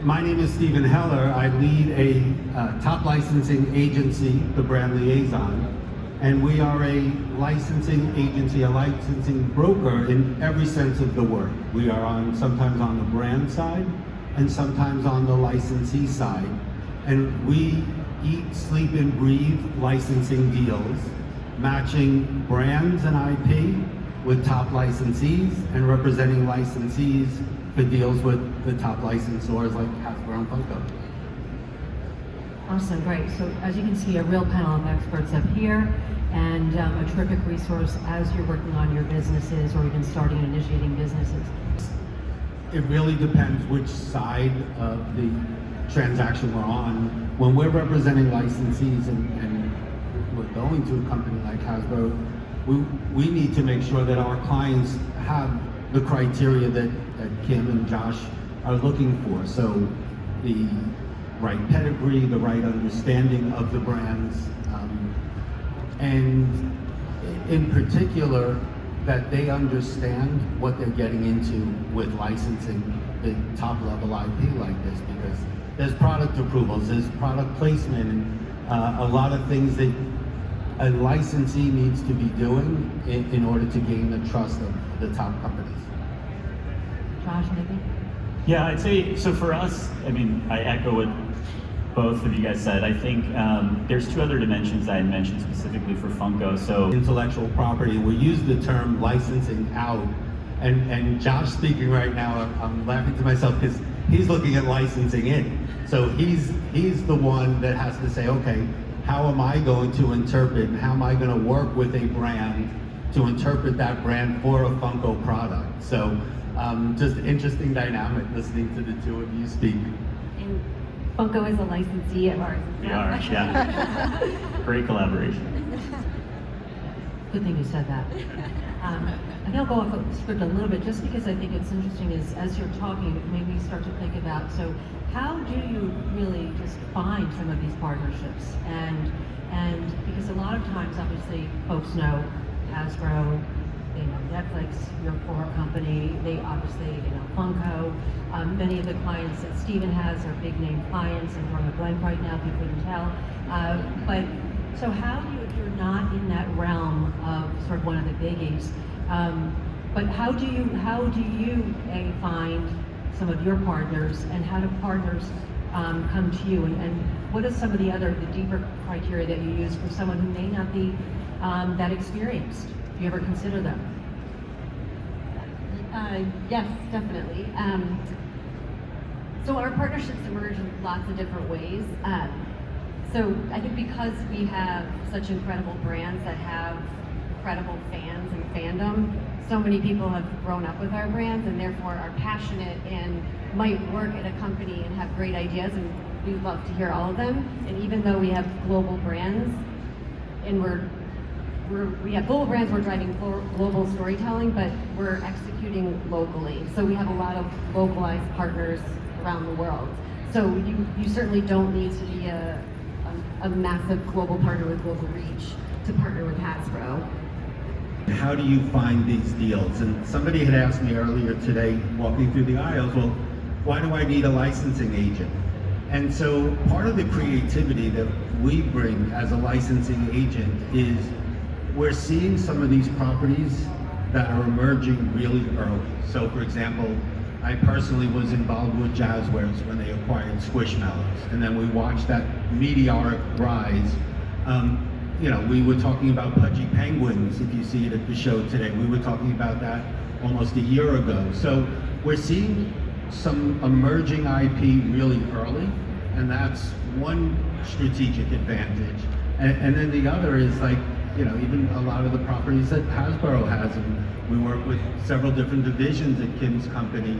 My name is Stephen Heller. I lead a top licensing agency, the Brand Liaison, and we are a licensing agency, a licensing broker in every sense of the word. We are sometimes on the brand side and sometimes on the licensee side. And we eat, sleep, and breathe licensing deals, matching brands and IP with top licensees and representing licensees for deals with the top licensors like Hasbro and Funko. Awesome, great. So as you can see, a real panel of experts up here and a terrific resource as you're working on your businesses or even starting and initiating businesses. It really depends which side of the transaction we're on. When we're representing licensees and we're going to a company like Hasbro, we need to make sure that our clients have the criteria that Kim and Josh are looking for. So the right pedigree, the right understanding of the brands, and in particular, that they understand what they're getting into with licensing the top level IP like this, because there's product approvals, there's product placement, and a lot of things that a licensee needs to be doing in order to gain the trust of the top companies. Josh, maybe? Yeah, I'd say, so for us, I mean, I echo what both of you guys said. I think there's two other dimensions I had mentioned specifically for Funko. So intellectual property, we use the term licensing out, and Josh speaking right now, I'm laughing to myself because he's looking at licensing in. So he's the one that has to say, okay, how am I going to interpret and how am I going to work with a brand to interpret that brand for a Funko product? So just interesting dynamic listening to the two of you speak. And Funko is a licensee of ours. we are, yeah. Great collaboration. Good thing you said that. I think I'll go off the script a little bit just because I think it's interesting is as you're talking, it made me start to think about, so how do you really just find some of these partnerships? And because a lot of times, obviously, folks know Hasbro, they know Netflix, your core company, they obviously, Funko. Many of the clients that Stephen has are big name clients, and drawing a blank right now if you couldn't tell. But so how do you, if you're not in that realm of sort of one of the biggies, but how do you find some of your partners, and how do partners come to you, and what are some of the deeper criteria that you use for someone who may not be that experienced? Do you ever consider them? Yes, definitely. So our partnerships emerge in lots of different ways. So I think because we have such incredible brands that have incredible fans and fandom, so many people have grown up with our brands and therefore are passionate and might work at a company and have great ideas, and we love to hear all of them. And even though we have global brands and we have global brands, we're driving global storytelling, but we're executing locally. So we have a lot of localized partners around the world. So you certainly don't need to be a massive global partner with global reach to partner with Hasbro. How do you find these deals? And somebody had asked me earlier today, walking through the aisles, well, why do I need a licensing agent? And so part of the creativity that we bring as a licensing agent is we're seeing some of these properties that are emerging really early. So for example, I personally was involved with Jazzwares when they acquired Squishmallows, and then we watched that meteoric rise. We were talking about Pudgy Penguins, if you see it at the show today. We were talking about that almost a year ago. So we're seeing some emerging IP really early, and that's one strategic advantage. And then the other is even a lot of the properties that Hasbro has, and we work with several different divisions at Kim's company,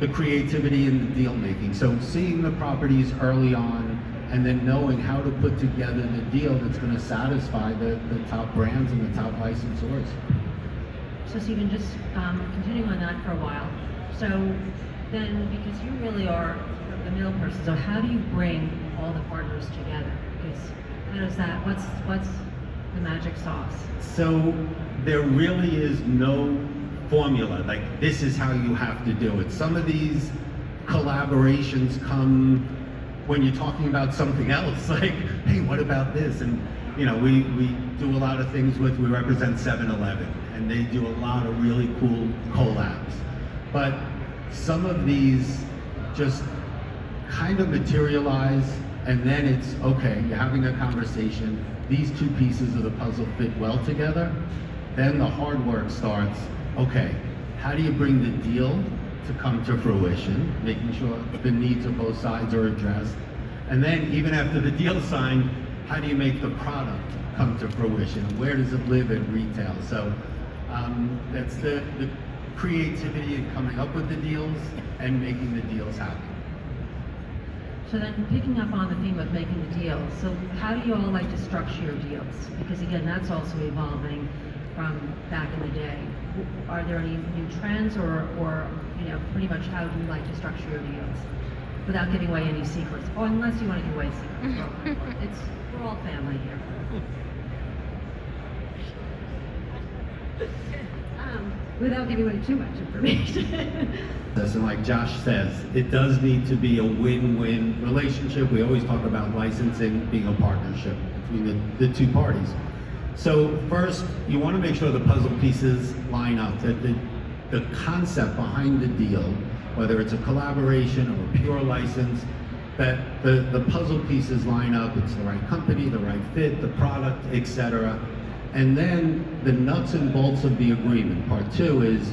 the creativity in the deal making. So seeing the properties early on, and then knowing how to put together the deal that's going to satisfy the top brands and the top licensors. So Stephen, just continuing on that for a while. So then, because you really are the middle person, so how do you bring all the partners together? Because how does that, what's the magic sauce? So there really is no formula, like this is how you have to do it. Some of these collaborations come when you're talking about something else, like, hey, what about this? And you know, we do a lot of things we represent 7-Eleven, and they do a lot of really cool collabs. But some of these just kind of materialize, and then it's, okay, you're having a conversation, these two pieces of the puzzle fit well together, then the hard work starts, okay, how do you bring the deal to come to fruition, making sure the needs of both sides are addressed, and then even after the deal's signed, how do you make the product come to fruition? Where does it live in retail? So that's the creativity in coming up with the deals and making the deals happen. So then picking up on the theme of making the deals, so how do you all like to structure your deals? Because again, that's also evolving from back in the day. Are there any new trends or you know, pretty much how do you like to structure your deals? Without giving away any secrets, or unless you want to give away secrets. We're all family here. Without giving away too much information. And like Josh says, it does need to be a win-win relationship. We always talk about licensing being a partnership between the two parties. So first, you want to make sure the puzzle pieces line up, that the concept behind the deal, whether it's a collaboration or a pure license, that the puzzle pieces line up, it's the right company, the right fit, the product, etc. And then the nuts and bolts of the agreement, part two, is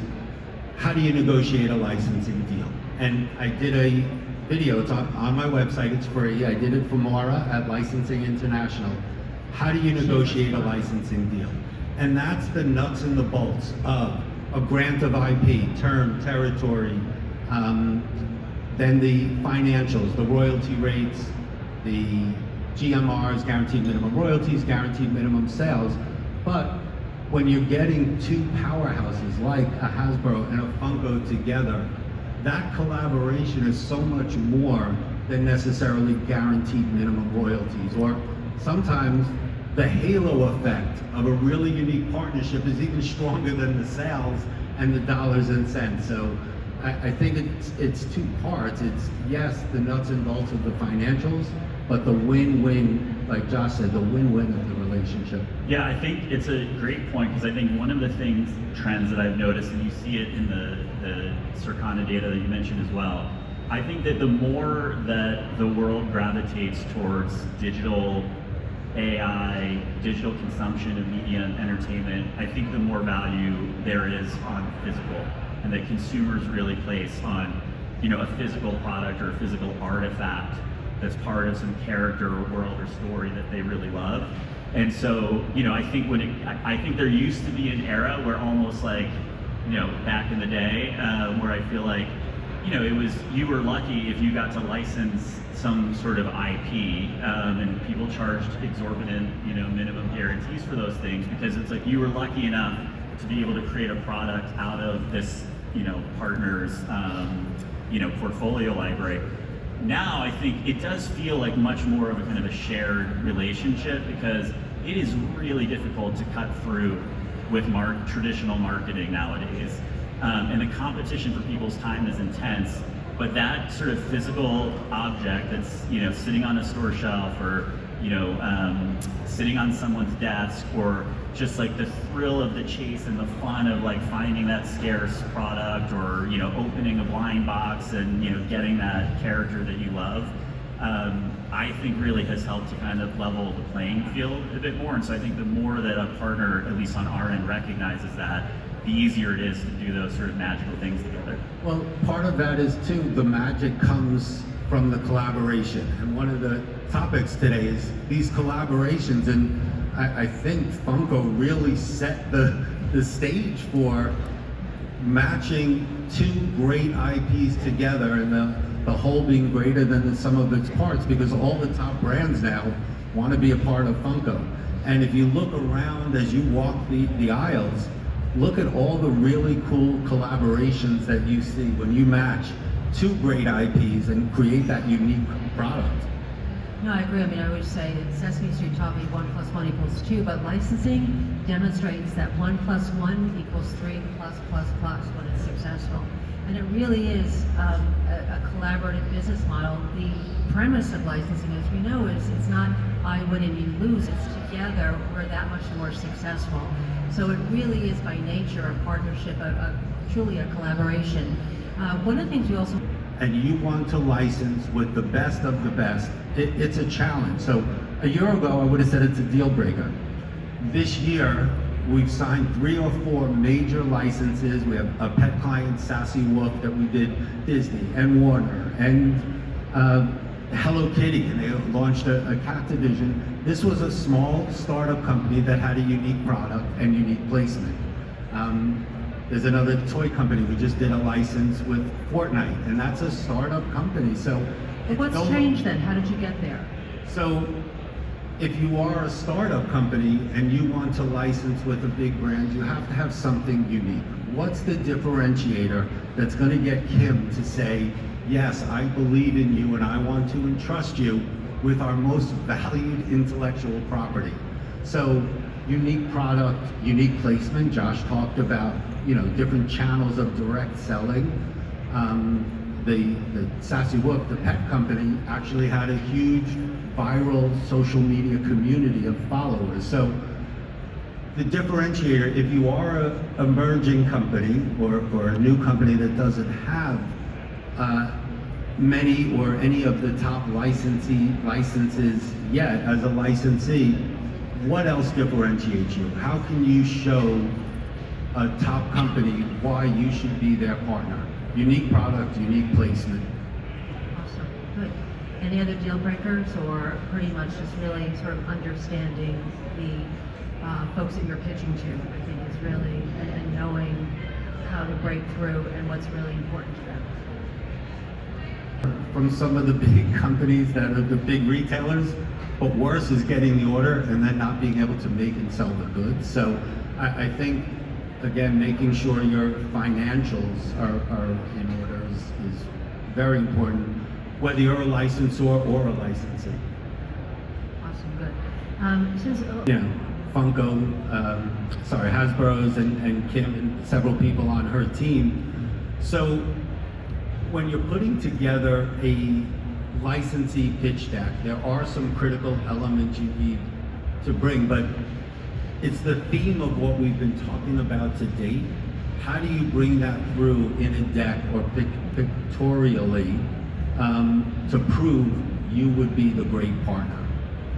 how do you negotiate a licensing deal? And I did a video, it's on my website, it's free. I did it for Maura at Licensing International. How do you negotiate a licensing deal? And that's the nuts and the bolts of a grant of IP, term, territory, then the financials, the royalty rates, the GMRs, guaranteed minimum royalties, guaranteed minimum sales. But when you're getting two powerhouses like a Hasbro and a Funko together, that collaboration is so much more than necessarily guaranteed minimum royalties. Or sometimes the halo effect of a really unique partnership is even stronger than the sales and the dollars and cents. So I think it's two parts. It's, yes, the nuts and bolts of the financials, but the win-win, like Josh said, the win-win of the relationship. Yeah, I think it's a great point, because I think one of the trends that I've noticed, and you see it in the Circana data that you mentioned as well, I think that the more that the world gravitates towards digital AI, digital consumption of media and entertainment, I think the more value there is on physical, and that consumers really place on, you know, a physical product or a physical artifact that's part of some character or world or story that they really love. And so, you know, I think I think there used to be an era where almost like, you know, back in the day, where I feel like, you know, it was, you were lucky if you got to license some sort of IP, and people charged exorbitant, you know, minimum guarantees for those things, because it's like you were lucky enough to be able to create a product out of this, you know, partner's, you know, portfolio library. Now I think it does feel like much more of a kind of a shared relationship, because it is really difficult to cut through with traditional marketing nowadays. And the competition for people's time is intense, but that sort of physical object that's, you know, sitting on a store shelf, or, you know, sitting on someone's desk, or just like the thrill of the chase and the fun of like finding that scarce product, or, you know, opening a blind box and, you know, getting that character that you love, I think really has helped to kind of level the playing field a bit more. And so I think the more that a partner, at least on our end, recognizes that, the easier it is to do those sort of magical things together. Well, part of that is too, the magic comes from the collaboration. And one of the topics today is these collaborations, and I think Funko really set the stage for matching two great IPs together, and the whole being greater than the sum of its parts, because all the top brands now want to be a part of Funko. And if you look around as you walk the aisles, look at all the really cool collaborations that you see when you match two great IPs and create that unique product. No, I agree. I mean, I always say that Sesame Street taught me 1 + 1 = 2, but licensing demonstrates that 1 + 1 = 3 +++ when it's successful. And it really is a collaborative business model. The premise of licensing, as we know, is it's not I win and you lose. It's together we're that much more successful. So it really is by nature a partnership, truly a collaboration. One of the things we also and you want to license with the best of the best, it's a challenge. So a year ago, I would have said it's a deal breaker. This year, we've signed 3 or 4 major licenses. We have a pet client, Sassy Wolf, that we did Disney and Warner and Hello Kitty, and they launched a cat division. This was a small startup company that had a unique product and unique placement. There's another toy company. We just did a license with Fortnite, and that's a startup company. So, But what's changed then? How did you get there? So, if you are a startup company and you want to license with a big brand, you have to have something unique. What's the differentiator that's going to get Kim to say, yes, I believe in you and I want to entrust you with our most valued intellectual property? So, unique product, unique placement. Josh talked about, different channels of direct selling. The Sassy Wolf, the pet company, actually had a huge viral social media community of followers. So the differentiator, if you are an emerging company or a new company that doesn't have many or any of the top licenses yet as a licensee, what else differentiates you? How can you show a top company why you should be their partner? Unique product, unique placement. Awesome, good. Any other deal breakers, or pretty much just really sort of understanding the folks that you're pitching to, I think is really, and knowing how to break through and what's really important to them. From some of the big companies that are the big retailers, but worse is getting the order and then not being able to make and sell the goods. So I think, again, making sure your financials are in order is very important, whether you're a licensor or a licensee. Awesome, good. Since Funko, Hasbro's and Kim and several people on her team. So when you're putting together a licensee pitch deck, there are some critical elements you need to bring, but it's the theme of what we've been talking about to date. How do you bring that through in a deck or pictorially to prove you would be the great partner?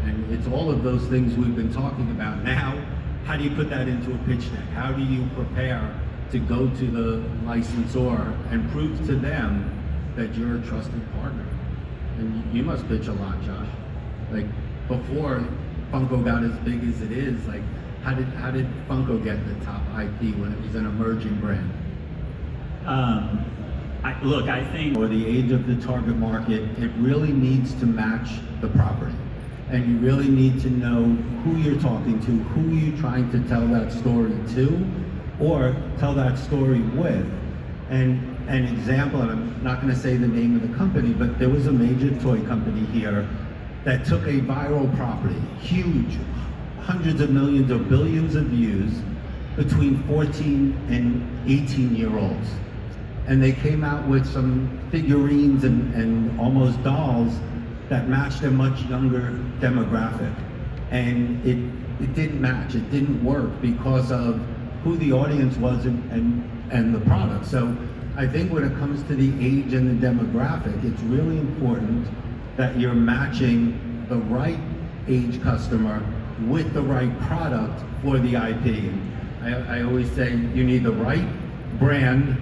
And it's all of those things we've been talking about. Now, how do you put that into a pitch deck? How do you prepare to go to the licensor and prove to them that you're a trusted partner? And you must pitch a lot, Josh. Like, before Funko got as big as it is, like, how did Funko get the top IP when it was an emerging brand? I think For the age of the target market, it really needs to match the property. And you really need to know who you're talking to, who you're trying to tell that story to, or tell that story with. And an example, and I'm not going to say the name of the company, but there was a major toy company here that took a viral property, huge, hundreds of millions or billions of views, between 14 and 18-year-olds. And they came out with some figurines and almost dolls that matched a much younger demographic. And it didn't match, it didn't work because of who the audience was and the product. So I think when it comes to the age and the demographic, it's really important that you're matching the right age customer with the right product for the IP. And I always say you need the right brand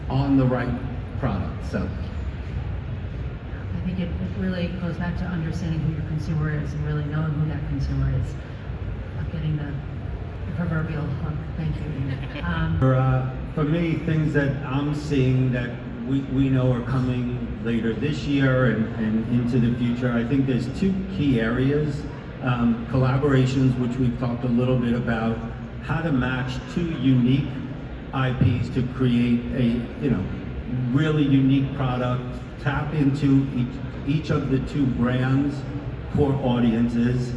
on the right product. So I think it really goes back to understanding who your consumer is and really knowing who that consumer is. I'm getting the proverbial hug. Thank you. for me, things that I'm seeing that we know are coming later this year and into the future, I think there's 2 key areas. Collaborations, which we've talked a little bit about, how to match 2 unique IPs to create a really unique product, tap into each of the 2 brands' core audiences.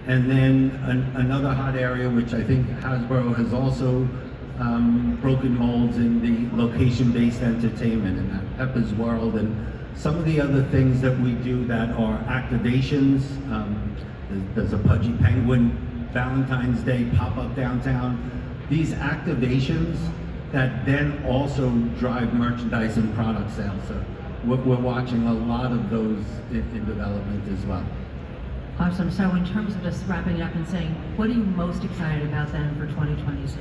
And then another hot area, which I think Hasbro has also Broken Molds in the location-based entertainment and that Pepper's World, and some of the other things that we do that are activations. There's a Pudgy Penguin Valentine's Day pop-up downtown. These activations that then also drive merchandise and product sales. So we're watching a lot of those in development as well. Awesome. So in terms of just wrapping it up and saying, what are you most excited about then for 2026?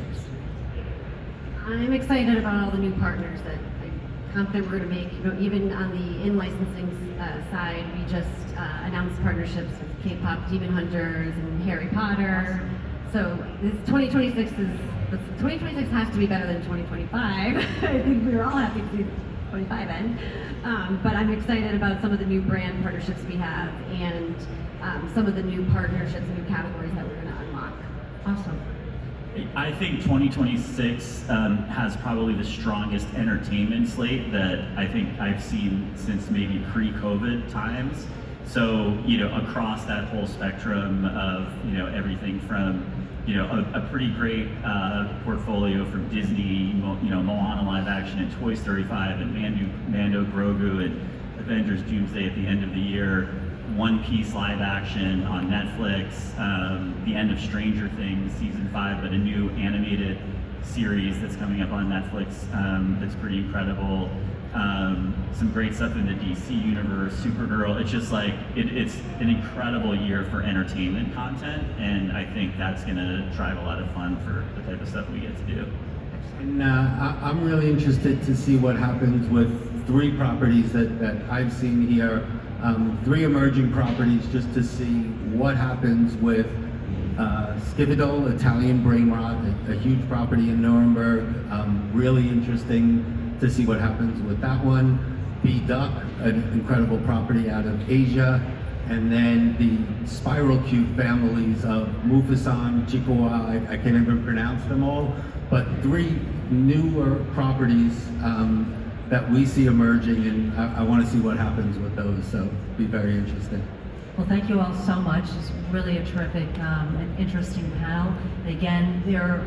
I'm excited about all the new partners that I'm confident we're going to make. You know, even on the in-licensing side, we just announced partnerships with K-pop Demon Hunters and Harry Potter. So this 2026 has to be better than 2025. I think we were all happy to see 25 end. But I'm excited about some of the new brand partnerships we have and some of the new partnerships and new categories that we're going to unlock. Awesome. I think 2026 has probably the strongest entertainment slate that I think I've seen since maybe pre-COVID times. So, you know, across that whole spectrum of, you know, everything from, you know, a pretty great portfolio from Disney, you know, Moana live action and Toy Story 5 and Mando Grogu and Avengers Doomsday at the end of the year, One Piece live action on Netflix, the end of Stranger Things season 5, but a new animated series that's coming up on Netflix that's pretty incredible. Some great stuff in the DC universe, Supergirl. It's just like it's an incredible year for entertainment content, and I think that's going to drive a lot of fun for the type of stuff we get to do. And I'm really interested to see what happens with 3 properties that I've seen here, 3 emerging properties, just to see what happens with Skividal, Italian Brainrot, a huge property in Nuremberg. Really interesting to see what happens with that one. B-Duck, an incredible property out of Asia. And then the Spiral Cube families of Mufasa, Chikawa, I can't even pronounce them all, but 3 newer properties that we see emerging, and I want to see what happens with those, so it'll be very interesting. Well, thank you all so much. It's really a terrific and interesting panel. Again, they're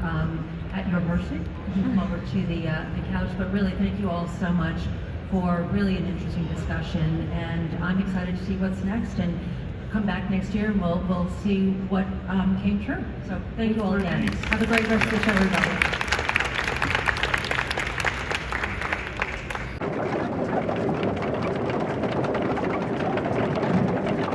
at your mercy. You can come over to the couch, but really thank you all so much for really an interesting discussion. And I'm excited to see what's next and come back next year and we'll see what came true. So thank you all again. Have a great rest of the show, everybody.